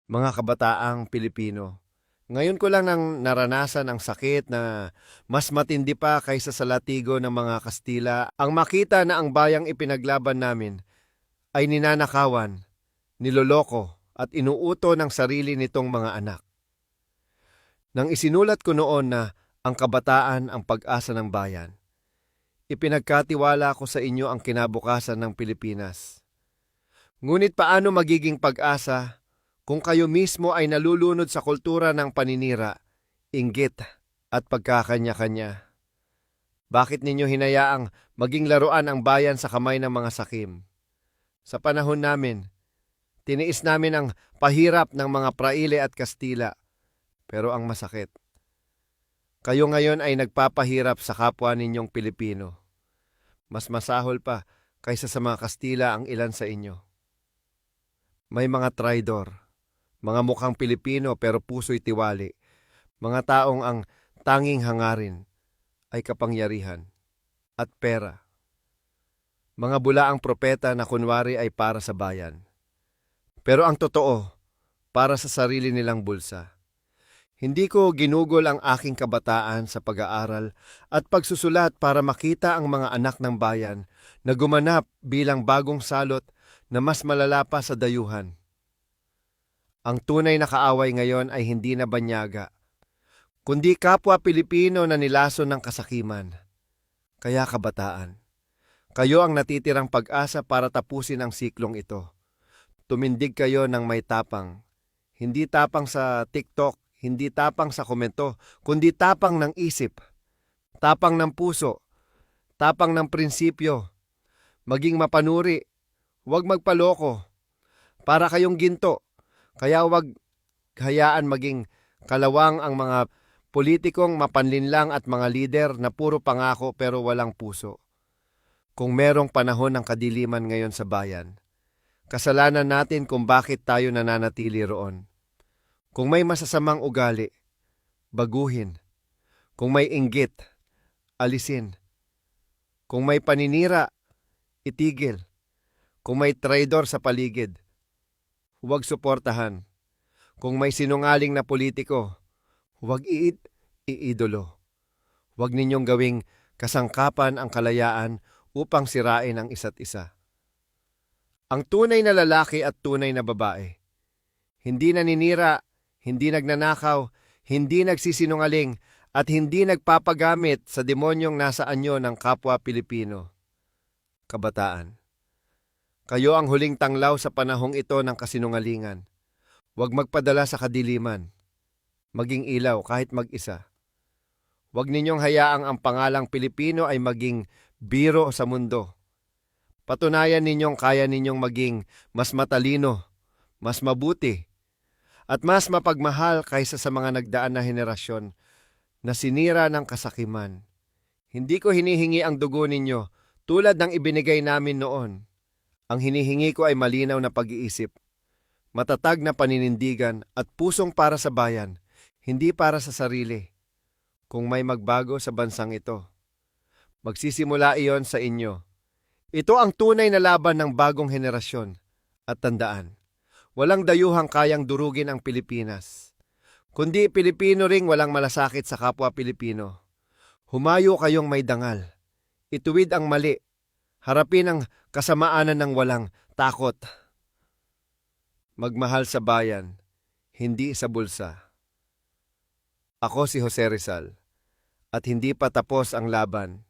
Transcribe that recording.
Mga kabataang Pilipino, ngayon ko lang nang naranasan ang sakit na mas matindi pa kaysa sa latigo ng mga Kastila ang makita na ang bayang ipinaglaban namin ay ninanakawan, niloloko at inuuto ng sarili nitong mga anak. Nang isinulat ko noon na ang kabataan ang pag-asa ng bayan, ipinagkatiwala ko sa inyo ang kinabukasan ng Pilipinas. Ngunit paano magiging pag-asa kung kayo mismo ay nalulunod sa kultura ng paninira, inggit at pagkakanya-kanya? Bakit ninyo hinayaang maging laruan ang bayan sa kamay ng mga sakim? Sa panahon namin, tiniis namin ang pahirap ng mga Praile at Kastila. Pero ang masakit, kayo ngayon ay nagpapahirap sa kapwa ninyong Pilipino. Mas masahol pa kaysa sa mga Kastila ang ilan sa inyo. May mga traidor, mga mukhang Pilipino pero puso'y tiwali, mga taong ang tanging hangarin ay kapangyarihan at pera. Mga bulaang propeta na kunwari ay para sa bayan. Pero ang totoo, para sa sarili nilang bulsa. Hindi ko ginugol ang aking kabataan sa pag-aaral at pagsusulat para makita ang mga anak ng bayan na gumanap bilang bagong salot na mas malala pa sa dayuhan. Ang tunay na kaaway ngayon ay hindi na banyaga, kundi kapwa Pilipino na nilason ng kasakiman. Kaya kabataan, kayo ang natitirang pag-asa para tapusin ang siklong ito. Tumindig kayo ng may tapang, hindi tapang sa TikTok, hindi tapang sa komento, kundi tapang ng isip, tapang ng puso, tapang ng prinsipyo. Maging mapanuri, huwag magpaloko. Para kayong ginto, kaya huwag hayaan maging kalawang ang mga politikong mapanlinlang at mga lider na puro pangako pero walang puso. Kung merong panahon ng kadiliman ngayon sa bayan, kasalanan natin kung bakit tayo nananatili roon. Kung may masasamang ugali, baguhin. Kung may inggit, alisin. Kung may paninira, itigil. Kung may traidor sa paligid, huwag suportahan. Kung may sinungaling na politiko, huwag iidolo. Huwag ninyong gawing kasangkapan ang kalayaan upang sirain ang isa't isa. Ang tunay na lalaki at tunay na babae, hindi naninira, hindi nagnanakaw, hindi nagsisinungaling, at hindi nagpapagamit sa demonyong nasa anyo ng kapwa Pilipino. Kabataan, kayo ang huling tanglaw sa panahong ito ng kasinungalingan. Huwag magpadala sa kadiliman. Maging ilaw kahit mag-isa. Huwag ninyong hayaang ang pangalang Pilipino ay maging biro sa mundo. Patunayan ninyong kaya ninyong maging mas matalino, mas mabuti, at mas mapagmahal kaysa sa mga nagdaan na henerasyon na sinira ng kasakiman. Hindi ko hinihingi ang dugo ninyo tulad ng ibinigay namin noon. Ang hinihingi ko ay malinaw na pag-iisip, matatag na paninindigan at pusong para sa bayan, hindi para sa sarili. Kung may magbago sa bansang ito, magsisimula iyon sa inyo. Ito ang tunay na laban ng bagong henerasyon. At tandaan, walang dayuhang kayang durugin ang Pilipinas. Kundi Pilipino ring walang malasakit sa kapwa Pilipino. Humayo kayong may dangal. Ituwid ang mali. Harapin ang kasamaanan ng walang takot. Magmahal sa bayan, hindi sa bulsa. Ako si Jose Rizal, at hindi pa tapos ang laban.